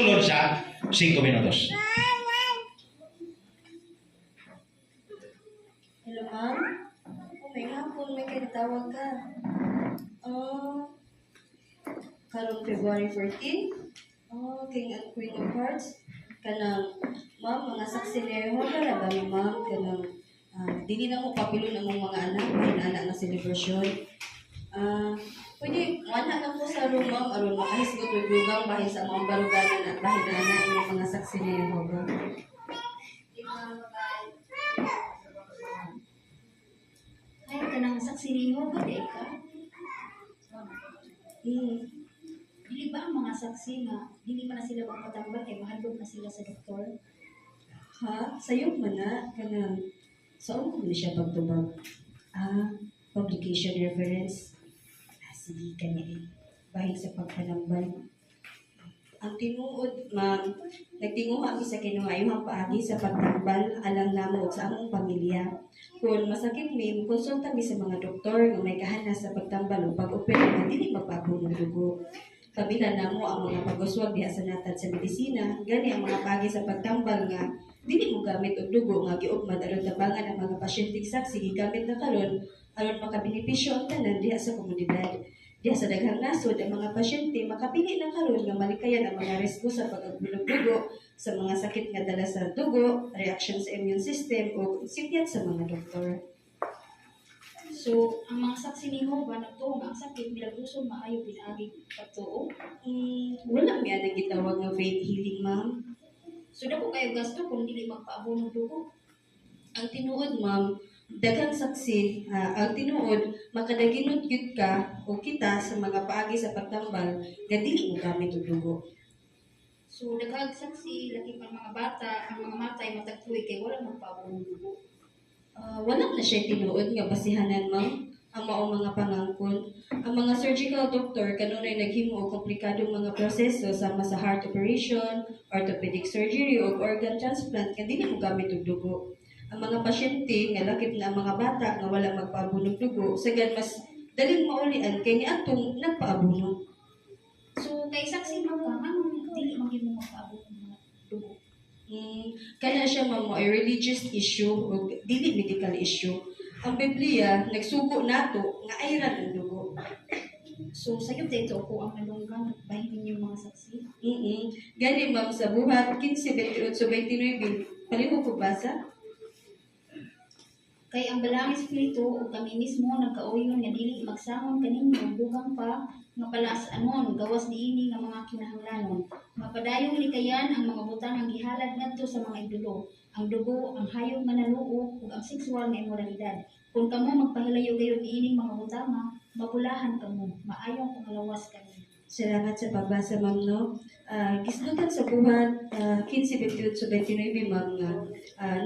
sulod sa 5 minutos. Hello, ma'am? May hapon, may kinatawag ka. Karong February 14? King and Queen of Hearts. Kanang, ma'am, mga saksineho ka na ba, ma'am? Kanang, dili na mo papilon ang mga anak, anak na celebration. Pwede, wala na po sa room, ma'am, aron makahisgot o dugang bahin sa mga baruganan at bahin na anak yung mga saksineho ba? Ay, kanang saksiniho, gadi ka. Dili ba ang mga saksi nga, dili man na sila magpatambal kay mahadlok na sila sa doktor? Ha? Sa'yo man na, kanang, saan mo na siya pagtubag? Publication reference. Sige, kanya eh. Bahig sa pagpanambal. Ang tinuod, ma'am, nagtinguha kami sa kinuhayuhang paagi sa pagtambal alang namo sa among pamilya. Kung masakit mi, konsulta mi sa mga doktor nga may kahanas sa pagtambal o pag-opera nga dili magpaabo ng dugo. Kabila namo ang mga pag-uswag diha sa natad sa medisina, gani ang mga paagi sa pagtambal nga dili mo gamit og dugo nga giugmad aron tabangan ang mga pasyenteng saksi gigamit na karon aron makabenepisyo ang tanan diha sa komunidad. Diya sa daghang nasod, ang mga pasyente makapili na karon nga malikayan ang mga risgo sa pag-agbulog dugo sa mga sakit nga dala sa dugo, reaction sa immune system o sigyat sa mga doktor. So, ang mga saksiniho ba nagtuong ang sakit bilang gusto maayo pinaagi pagtuo? Wala miya na gitawag nga faith healing, ma'am. So, dako kayo gasto kung dili magpaabo ng dugo. Ang tinuod, ma'am, daghang saksi, ang tinuod, makadaginot yun ka o kita sa mga paagi sa pagtambal nga dili mo gamit og dugo. So, daghang saksi, laki pa mga bata, ang mga matay matagtuloy kay wala magpaabo ng dugo. Wala na siya tinuod nga basihanan, ma'am, ang maong mga pangangkon. Ang mga surgical doctor kanunay naghimo og komplikadong mga proseso sama sa heart operation, orthopedic surgery o organ transplant nga dili mo gamit og dugo. Ang mga pasyente nga lakip na ang mga bata nga wala magpaabunog dugo, sagad mas daling maulian kay niadtong nagpaabunog. So, kay saksi mo ka, anong dili maging mo magpaabo ng mga dugo? Kana siya, ma'am, ay religious issue o dili medical issue. Ang Biblia nagsugo nato nga ayran ang dugo. So, sa'yo dito ako ang nalunggan at bahin ninyo mga saksi. Gani, ma'am, sa buhat 15:28-29, palihog ko basa. Kay ang balang espiritu o kami mismo nagkauyon nga dili magsamon kaninyo dugang pa nga palas anon gawas niini nga mga kinahanglanon. Mapadayong likayan ang mga butang ang gihalad ngadto sa mga idolo, ang dugo, ang hayop nga naluo ug ang sexual nga immoralidad. Kung kamo magpahilayo gayon niining mga butanga, mapulahan kamo, maayong pangalawas kami. Salamat sa pagbasa, ma'am, no? Gisgutan sa buhat 15:28-29, ma'am, nga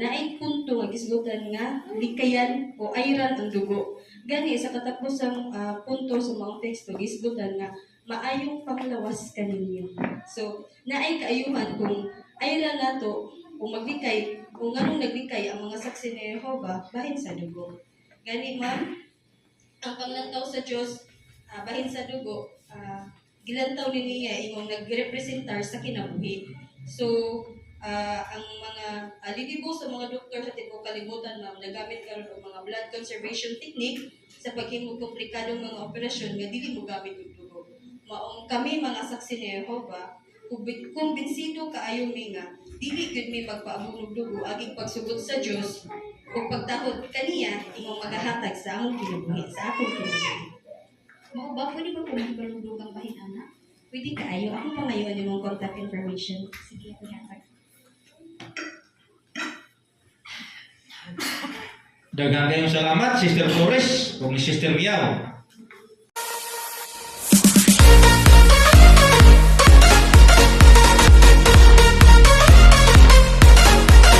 naay punto nga gisgutan nga likayan o ayran ang dugo. Gani sa katapusang punto sa mga teksto gisgutan nga maayong panglawas kaninyo. So naay kaayuhan kung ayran nato kung maglikay, kung anong naglikay ang mga saksi ni Jehovah bahin sa dugo. Gani, ma'am, ang panglantaw sa Dios bahin sa dugo, gilantaw ni niya imong nagrepresentar sa kinabuhi. So, ang mga lilibo sa mga doktor sa tibok kalibutan, ma'am, nagamit karon og mga blood conservation technique sa paghimo komplikadong mga operasyon nga dili mo gamit og dugo. Maong kami mga saksi ni Jehovah, kumbinsido kaayo mi nga dili gud mi magpaamong og dugo aging pagsugod sa Dios o pagtahod kaniya imong magahatag sa among kinabuhi, sa akong kinabuhi. Mao ba pwede ba kung magbalugdog ang bahin ana? Pwede kaayo. Ako pangayon yung mga contact information. Sige, ako yatag. Daghang kayong salamat, Sister Flores, ug ni Sister Miao.